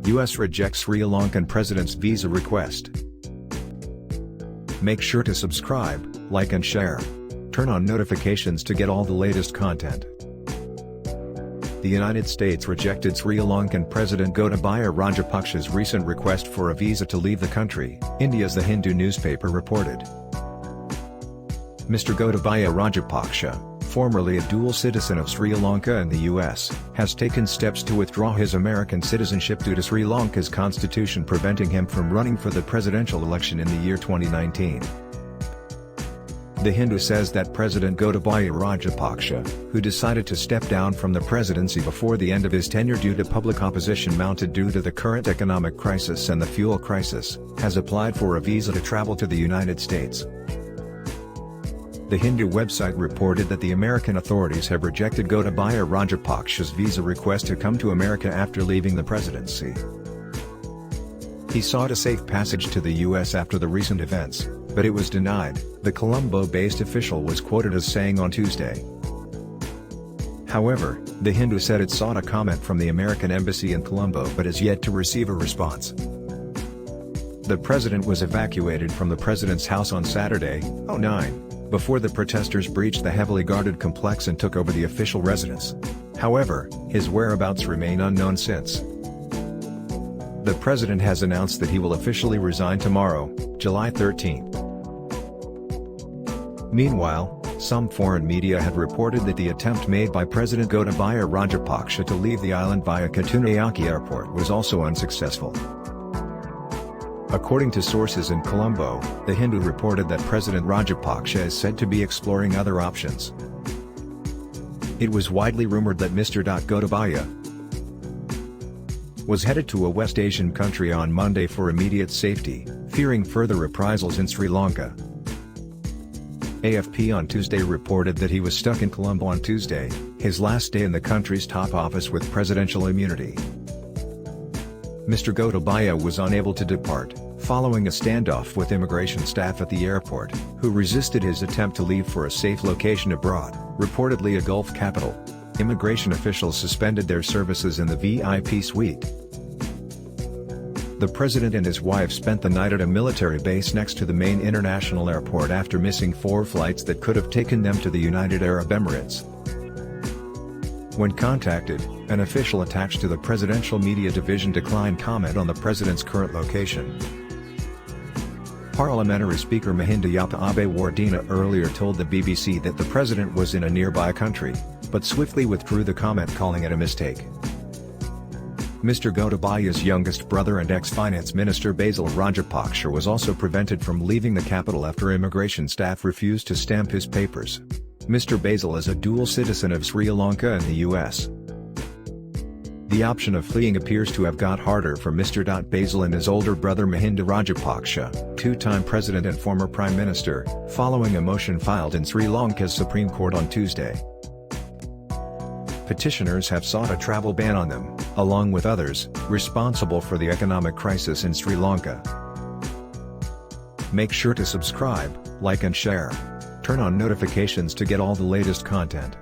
US rejects Sri Lankan President's visa request. Make sure to subscribe, like and share. Turn on notifications to get all the latest content. The United States rejected Sri Lankan President Gotabaya Rajapaksa's recent request for a visa to leave the country, India's The Hindu newspaper reported. Mr. Gotabaya Rajapaksa, formerly a dual citizen of Sri Lanka and the US, has taken steps to withdraw his American citizenship due to Sri Lanka's constitution preventing him from running for the presidential election in the year 2019. The Hindu says that President Gotabaya Rajapaksa, who decided to step down from the presidency before the end of his tenure due to public opposition mounted due to the current economic crisis and the fuel crisis, has applied for a visa to travel to the United States. The Hindu website reported that the American authorities have rejected Gotabaya Rajapaksa's visa request to come to America after leaving the presidency. He sought a safe passage to the US after the recent events, but it was denied, the Colombo-based official was quoted as saying on Tuesday. However, The Hindu said it sought a comment from the American embassy in Colombo but has yet to receive a response. The president was evacuated from the president's house on Saturday, 09, before the protesters breached the heavily guarded complex and took over the official residence. However, his whereabouts remain unknown since. The president has announced that he will officially resign tomorrow, July 13. Meanwhile, some foreign media had reported that the attempt made by President Gotabaya Rajapaksa to leave the island via Katunayake Airport was also unsuccessful. According to sources in Colombo, The Hindu reported that President Rajapaksa is said to be exploring other options. It was widely rumored that Mr. Gotabaya was headed to a West Asian country on Monday for immediate safety, fearing further reprisals in Sri Lanka. AFP on Tuesday reported that he was stuck in Colombo on Tuesday, his last day in the country's top office with presidential immunity. Mr. Gotabaya was unable to depart, following a standoff with immigration staff at the airport, who resisted his attempt to leave for a safe location abroad, reportedly a Gulf capital. Immigration officials suspended their services in the VIP suite. The president and his wife spent the night at a military base next to the main international airport after missing 4 flights that could have taken them to the United Arab Emirates. When contacted, an official attached to the presidential media division declined comment on the president's current location. Parliamentary Speaker Mahinda Wardena earlier told the BBC that the president was in a nearby country, but swiftly withdrew the comment, calling it a mistake. Mr. Gotabaya's youngest brother and ex-finance minister Basil Rajapaksa was also prevented from leaving the capital after immigration staff refused to stamp his papers. Mr. Basil is a dual citizen of Sri Lanka and the US. The option of fleeing appears to have got harder for Mr. Basil and his older brother Mahinda Rajapaksa, two-time president and former prime minister, following a motion filed in Sri Lanka's Supreme Court on Tuesday. Petitioners have sought a travel ban on them, along with others, responsible for the economic crisis in Sri Lanka. Make sure to subscribe, like and share. Turn on notifications to get all the latest content.